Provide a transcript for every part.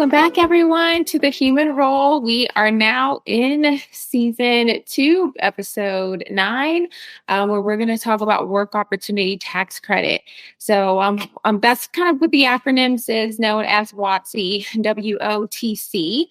Welcome back, everyone, to the Human Role. We are now in season 2, episode 9, where we're going to talk about work opportunity tax credit. So that's kind of what the acronym is known as WOTC, WOTC.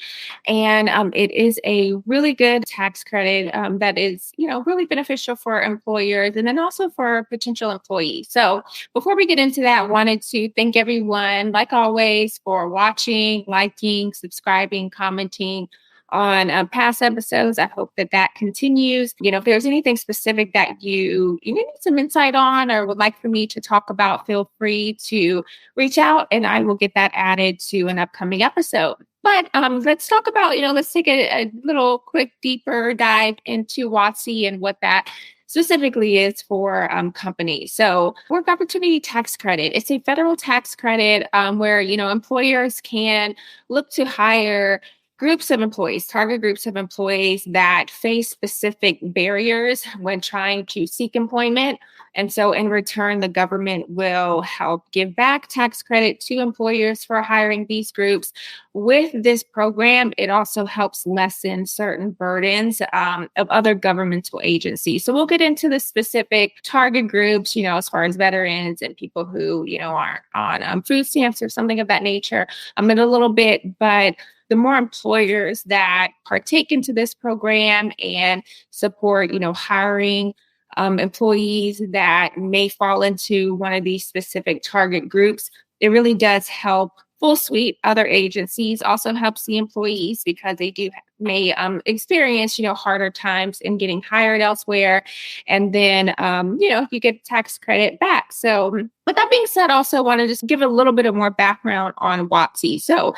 And it is a really good tax credit that is, really beneficial for employers and then also for potential employees. So before we get into that, I wanted to thank everyone, like always, for watching, liking, subscribing, commenting on past episodes. I hope that continues. If there's anything specific that you need some insight on or would like for me to talk about, feel free to reach out and I will get that added to an upcoming episode. But let's talk about, let's take a little quick deeper dive into WOTC and what that specifically is for companies. So work opportunity tax credit, it's a federal tax credit where, employers can look to hire target groups of employees that face specific barriers when trying to seek employment. And so in return, the government will help give back tax credit to employers for hiring these groups. With this program, it also helps lessen certain burdens of other governmental agencies. So we'll get into the specific target groups, as far as veterans and people who, are on food stamps or something of that nature in a little bit. But the more employers that partake into this program and support, hiring employees that may fall into one of these specific target groups, it really does help full suite other agencies. Also helps the employees because they may experience, harder times in getting hired elsewhere. And then, you get tax credit back. So with that being said, also want to just give a little bit of more background on WOTC. So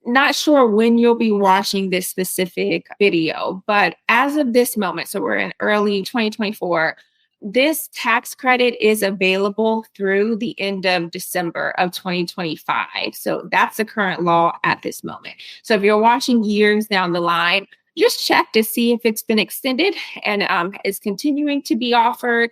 not sure when you'll be watching this specific video, but as of this moment, so we're in early 2024, this tax credit is available through the end of December of 2025. So that's the current law at this moment. So if you're watching years down the line, just check to see if it's been extended and is continuing to be offered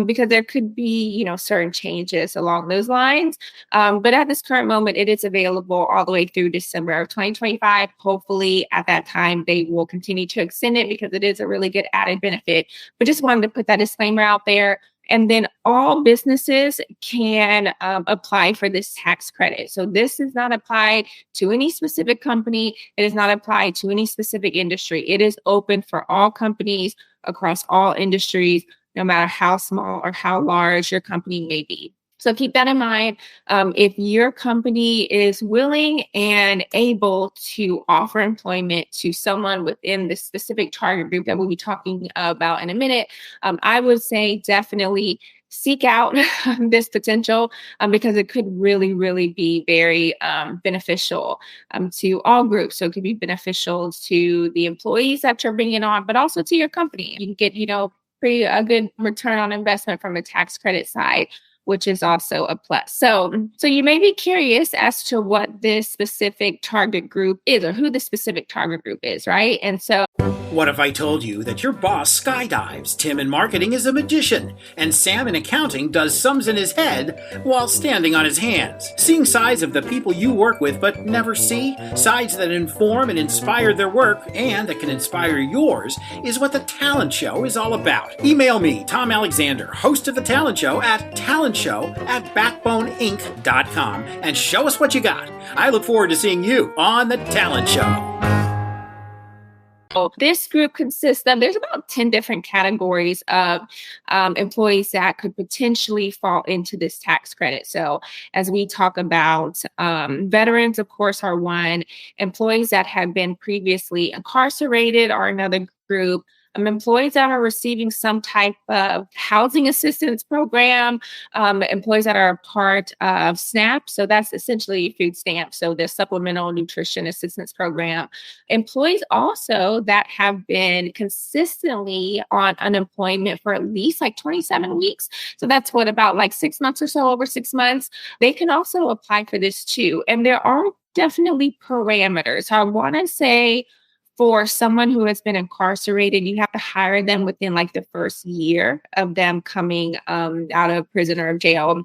because there could be, certain changes along those lines. But at this current moment, it is available all the way through December of 2025. Hopefully at that time, they will continue to extend it because it is a really good added benefit. But just wanted to put that disclaimer out there. And then all businesses can apply for this tax credit. So this is not applied to any specific company. It is not applied to any specific industry. It is open for all companies across all industries, no matter how small or how large your company may be. So keep that in mind. If your company is willing and able to offer employment to someone within the specific target group that we'll be talking about in a minute, I would say definitely seek out this potential because it could really, really be very beneficial to all groups. So it could be beneficial to the employees that you're bringing on, but also to your company. You can get, a good return on investment from the tax credit side, which is also a plus. So you may be curious as to what this specific target group is or who the specific target group is, right? And so what if I told you that your boss skydives, Tim in marketing is a magician, and Sam in accounting does sums in his head while standing on his hands? Seeing sides of the people you work with but never see, sides that inform and inspire their work and that can inspire yours, is what The Talent Show is all about. Email me, Tom Alexander, host of The Talent Show, at talentshow@backboneinc.com and show us what you got. I look forward to seeing you on The Talent Show. This group consists of, there's about 10 different categories of employees that could potentially fall into this tax credit. So as we talk about veterans, of course, are one. Employees that have been previously incarcerated are another group. Employees that are receiving some type of housing assistance program, employees that are a part of SNAP, so that's essentially food stamps, so the Supplemental Nutrition Assistance Program. Employees also that have been consistently on unemployment for at least 27 weeks. So that's about 6 months or so, over 6 months. They can also apply for this too. And there are definitely parameters. So I want to say, for someone who has been incarcerated, you have to hire them within the first year of them coming out of prison or jail.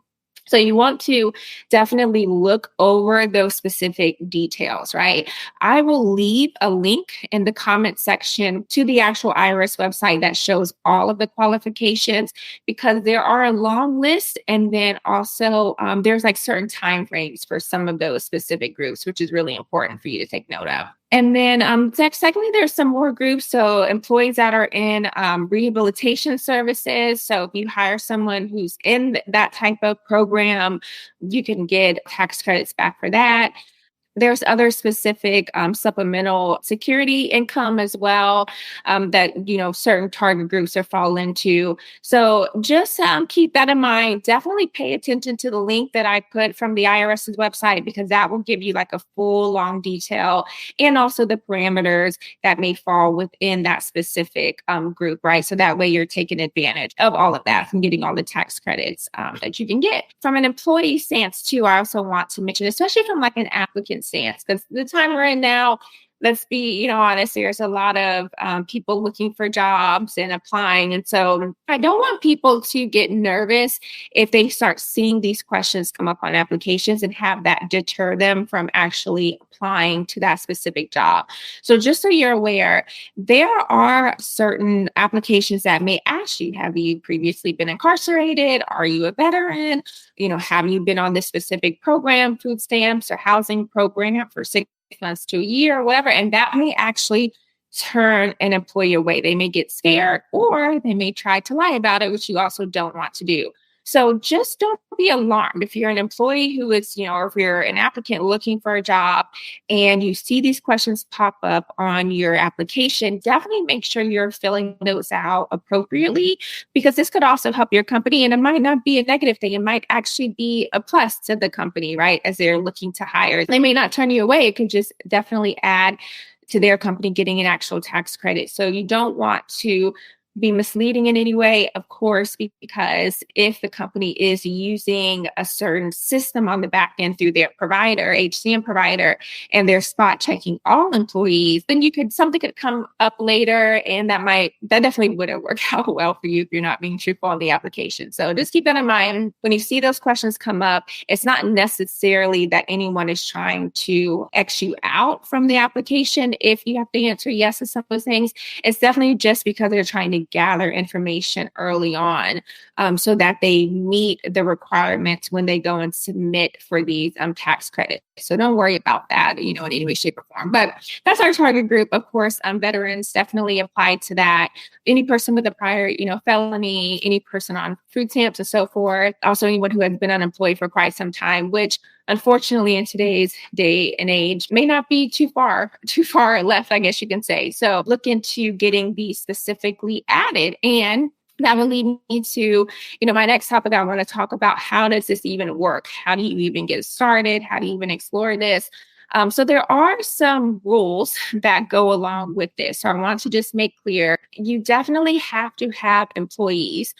So you want to definitely look over those specific details, right? I will leave a link in the comment section to the actual IRS website that shows all of the qualifications because there are a long list. And then also there's like certain time frames for some of those specific groups, which is really important for you to take note of. And then secondly, there's some more groups. So employees that are in rehabilitation services. So if you hire someone who's in that type of program, you can get tax credits back for that. There's other specific supplemental security income as well that certain target groups are fall into. So just keep that in mind. Definitely pay attention to the link that I put from the IRS's website because that will give you like a full long detail and also the parameters that may fall within that specific group, right? So that way you're taking advantage of all of that and getting all the tax credits that you can get. From an employee stance too, I also want to mention, especially from like an applicant stance, because the time we're in now, let's be honest, there's a lot of people looking for jobs and applying. And so I don't want people to get nervous if they start seeing these questions come up on applications and have that deter them from actually applying to that specific job. So just so you're aware, there are certain applications that may ask you, have you previously been incarcerated? Are you a veteran? Have you been on this specific program, food stamps or housing program for 6 months to a year or whatever? And that may actually turn an employee away. They may get scared or they may try to lie about it, which you also don't want to do. So just don't be alarmed if you're an employee who is, or if you're an applicant looking for a job and you see these questions pop up on your application, definitely make sure you're filling those out appropriately because this could also help your company. And it might not be a negative thing. It might actually be a plus to the company, right? As they're looking to hire. They may not turn you away. It could just definitely add to their company getting an actual tax credit. So you don't want to be misleading in any way, of course, because if the company is using a certain system on the back end through their provider, HCM provider, and they're spot checking all employees, then something could come up later and that definitely wouldn't work out well for you if you're not being truthful on the application. So just keep that in mind. When you see those questions come up, it's not necessarily that anyone is trying to X you out from the application if you have to answer yes to some of those things. It's definitely just because they're trying to gather information early on so that they meet the requirements when they go and submit for these tax credits. So don't worry about that, in any way, shape, or form. But that's our target group. Of course, veterans definitely apply to that. Any person with a prior, felony, any person on food stamps and so forth. Also, anyone who has been unemployed for quite some time, which unfortunately in today's day and age may not be too far left, I guess you can say. So look into getting these specifically added. And that will lead me to, my next topic. I want to talk about how does this even work? How do you even get started? How do you even explore this? So there are some rules that go along with this. So I want to just make clear, you definitely have to have employees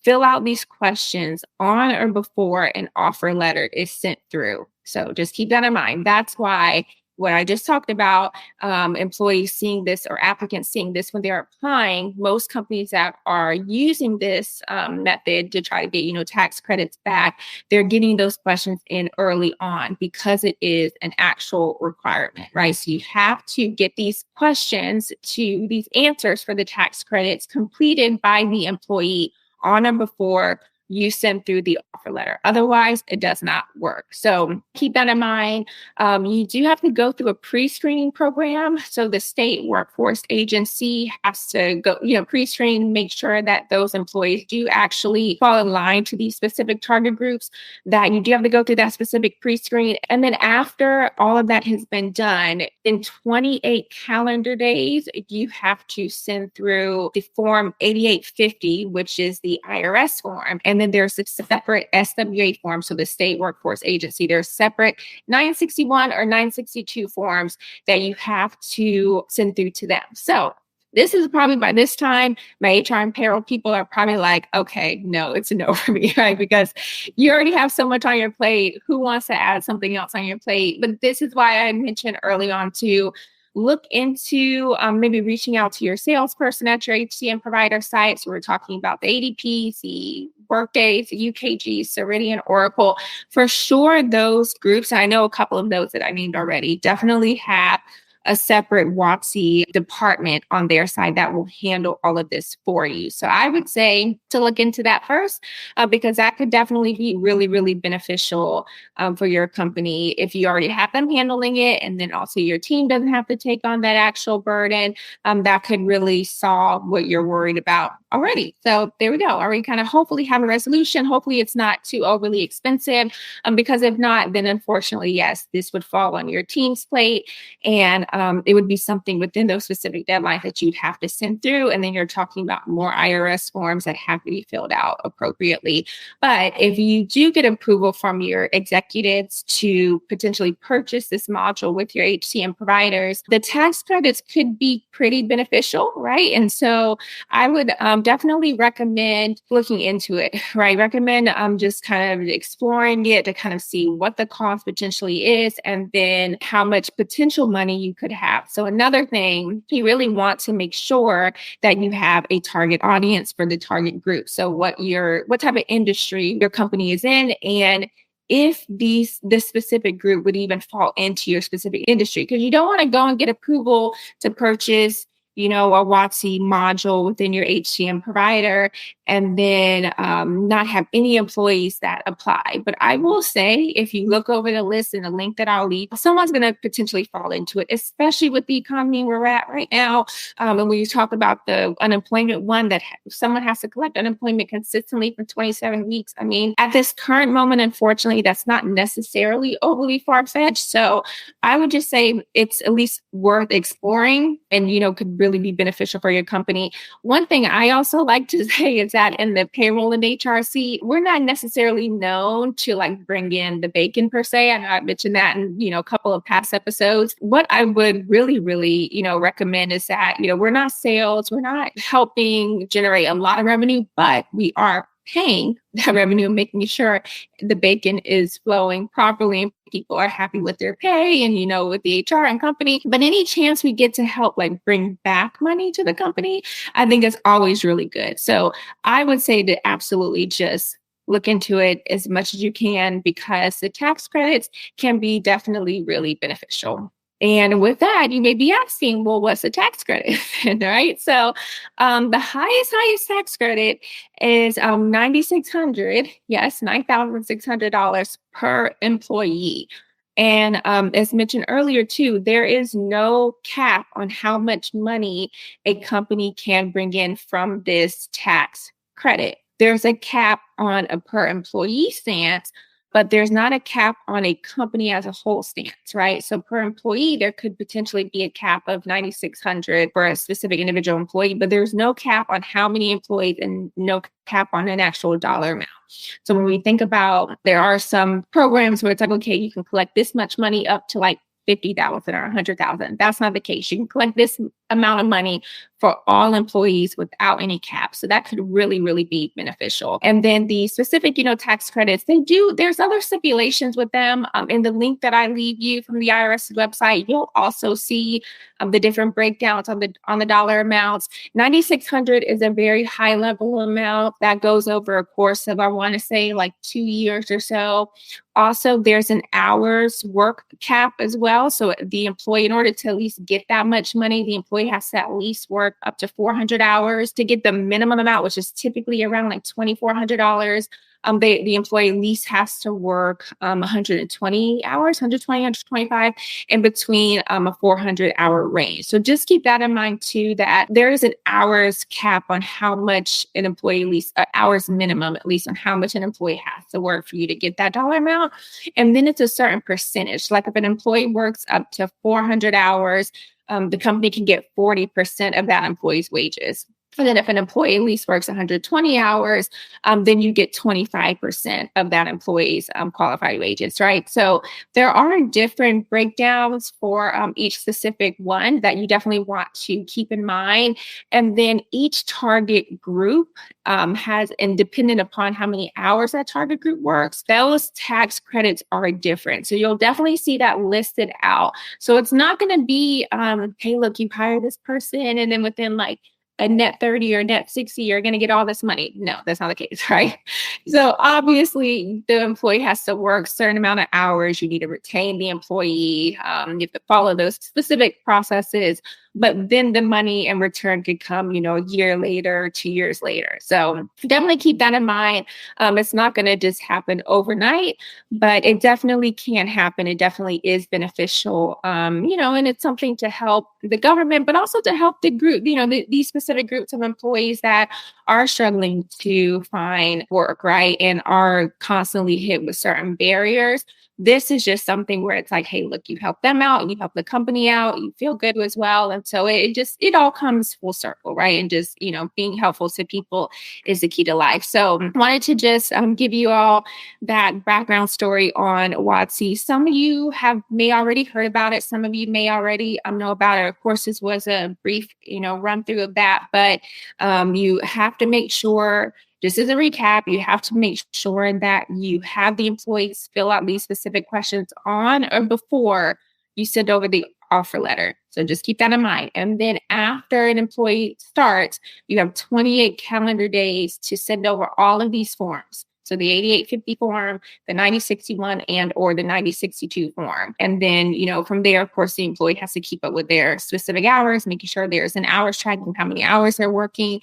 fill out these questions on or before an offer letter is sent through. So just keep that in mind. That's why what I just talked about, employees seeing this or applicants seeing this when they're applying, most companies that are using this method to try to get, tax credits back, they're getting those questions in early on because it is an actual requirement, right? So you have to get these answers for the tax credits completed by the employee on or before you send through the offer letter. Otherwise, it does not work. So keep that in mind. You do have to go through a pre-screening program. So the state workforce agency has to go, pre-screen, make sure that those employees do actually fall in line to these specific target groups, that you do have to go through that specific pre-screen. And then after all of that has been done, in 28 calendar days, you have to send through the form 8850, which is the IRS form. And then there's a separate SWA form. So the state workforce agency, there's separate 961 or 962 forms that you have to send through to them. So this is probably by this time, my HR and payroll people are probably like, okay, no, it's a no for me, right? Because you already have so much on your plate. Who wants to add something else on your plate? But this is why I mentioned early on to look into maybe reaching out to your salesperson at your HCM provider site. So we're talking about the ADPs, the Workdays, UKG, Ceridian, Oracle. For sure, those groups, and I know a couple of those that I named already, definitely have a separate WOTC department on their side that will handle all of this for you. So I would say to look into that first, because that could definitely be really, really beneficial for your company if you already have them handling it. And then also your team doesn't have to take on that actual burden. That could really solve what you're worried about already. So there we go. Already kind of hopefully have a resolution. Hopefully it's not too overly expensive. Because if not, then unfortunately, yes, this would fall on your team's plate. And it would be something within those specific deadlines that you'd have to send through. And then you're talking about more IRS forms that have to be filled out appropriately. But if you do get approval from your executives to potentially purchase this module with your HCM providers, the tax credits could be pretty beneficial, right? And so I would definitely recommend looking into it, right? Recommend just kind of exploring it to kind of see what the cost potentially is and then how much potential money you could have. So another thing, you really want to make sure that you have a target audience for the target group. So what type of industry your company is in, and if this specific group would even fall into your specific industry, because you don't want to go and get approval to purchase a WOTC module within your HCM provider and then not have any employees that apply. But I will say, if you look over the list and the link that I'll leave, someone's going to potentially fall into it, especially with the economy we're at right now. And when you talk about the unemployment one, that someone has to collect unemployment consistently for 27 weeks. I mean, at this current moment, unfortunately, that's not necessarily overly far-fetched. So I would just say it's at least worth exploring and, could really be beneficial for your company. One thing I also like to say is that in the payroll and HRC, we're not necessarily known to bring in the bacon per se. I know I mentioned that in, a couple of past episodes. What I would really, really, recommend is that, we're not sales, we're not helping generate a lot of revenue, but we are paying that revenue and making sure the bacon is flowing properly and people are happy with their pay and, with the HR and company. But any chance we get to help bring back money to the company, I think is always really good. So I would say to absolutely just look into it as much as you can, because the tax credits can be definitely really beneficial. And with that, you may be asking, well, what's a tax credit? Right? So the highest tax credit is $9,600. Yes, $9,600 per employee. And as mentioned earlier, too, there is no cap on how much money a company can bring in from this tax credit. There's a cap on a per employee stance, but there's not a cap on a company as a whole stance, right? So per employee, there could potentially be a cap of $9,600 for a specific individual employee, but there's no cap on how many employees and no cap on an actual dollar amount. So when we think about, there are some programs where it's okay, you can collect this much money up to 50,000 or 100,000. That's not the case. You can collect this amount of money for all employees without any cap. So that could really, really be beneficial. And then the specific, tax credits, there's other stipulations with them. In the link that I leave you from the IRS website, you'll also see the different breakdowns on the dollar amounts. 9,600 is a very high level amount that goes over a course of, I want to say 2 years or so. Also, there's an hours work cap as well. So the employee, in order to at least get that much money, the employee has to at least work up to 400 hours to get the minimum amount, which is typically around $2,400. The employee at least has to work 120 hours, 125 in between a 400-hour range. So just keep that in mind too, that there is an hours cap on how much an employee, at least hours minimum, at least on how much an employee has to work for you to get that dollar amount. And then it's a certain percentage. Like if an employee works up to 400 hours, the company can get 40% of that employee's wages. And then if an employee at least works 120 hours, then you get 25% of that employee's qualified wages, right? So there are different breakdowns for each specific one that you definitely want to keep in mind. And then each target group has, and dependent upon how many hours that target group works, those tax credits are different. So you'll definitely see that listed out. So it's not going to be, hey, look, you hire this person and then within a net 30 or net 60, you're going to get all this money. No, that's not the case, right? So obviously the employee has to work a certain amount of hours. You need to retain the employee. You have to follow those specific processes, but then the money in return could come, a year later, 2 years later. So definitely keep that in mind. It's not going to just happen overnight, but it definitely can happen. It definitely is beneficial, and it's something to help the government, but also to help the group, these specific groups of employees that are struggling to find work, right? And are constantly hit with certain barriers. This is just something where it's like, hey, look, you help them out, you help the company out, you feel good as well. And so it all comes full circle, right? And just, being helpful to people is the key to life. So wanted to just give you all that background story on WOTC. Some of you may already heard about it. Some of you may already know about it. Of course, this was a brief, run through of that, but you have to make sure, just as a recap, you have to make sure that you have the employees fill out these specific questions on or before you send over the offer letter. So just keep that in mind. And then after an employee starts, you have 28 calendar days to send over all of these forms. So the 8850 form, the 9061, and or the 9062 form. And then, from there, of course, the employee has to keep up with their specific hours, making sure there's an hours tracking, how many hours they're working.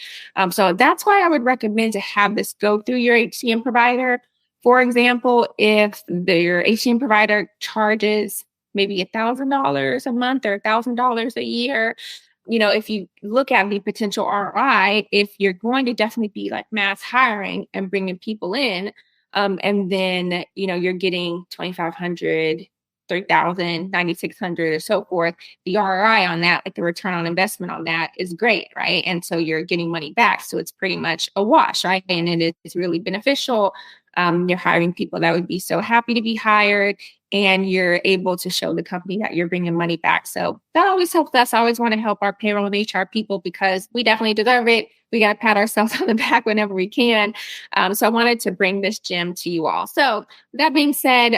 So that's why I would recommend to have this go through your HCM provider. For example, if your HCM provider charges maybe $1,000 a month or $1,000 a year, if you look at the potential ROI, if you're going to definitely be like mass hiring and bringing people in, and then, you're getting 2,500, 3,000, 9,600 or so forth, the ROI on that, like the return on investment on that is great, right? And so you're getting money back. So it's pretty much a wash, right? And it is really beneficial. You're hiring people that would be so happy to be hired, and you're able to show the company that you're bringing money back. So that always helps us. I always want to help our payroll and HR people because we definitely deserve it. We got to pat ourselves on the back whenever we can. So I wanted to bring this gem to you all. So that being said,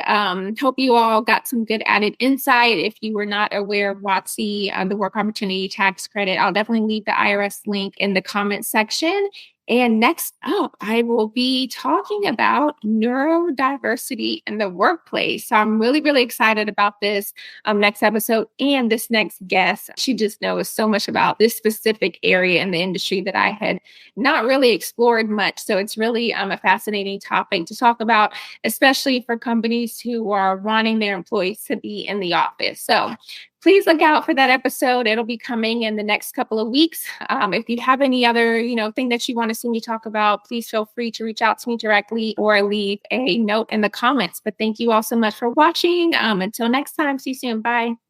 hope you all got some good added insight. If you were not aware of WOTC, the Work Opportunity Tax Credit, I'll definitely leave the IRS link in the comment section. And next up, I will be talking about neurodiversity in the workplace. So I'm really, really excited about this next episode and this next guest. She just knows so much about this specific area in the industry that I had not really explored much. So it's really a fascinating topic to talk about, especially for companies who are wanting their employees to be in the office. So please look out for that episode. It'll be coming in the next couple of weeks. If you have any other, thing that you want to see me talk about, please feel free to reach out to me directly or leave a note in the comments. But thank you all so much for watching. Until next time, see you soon. Bye.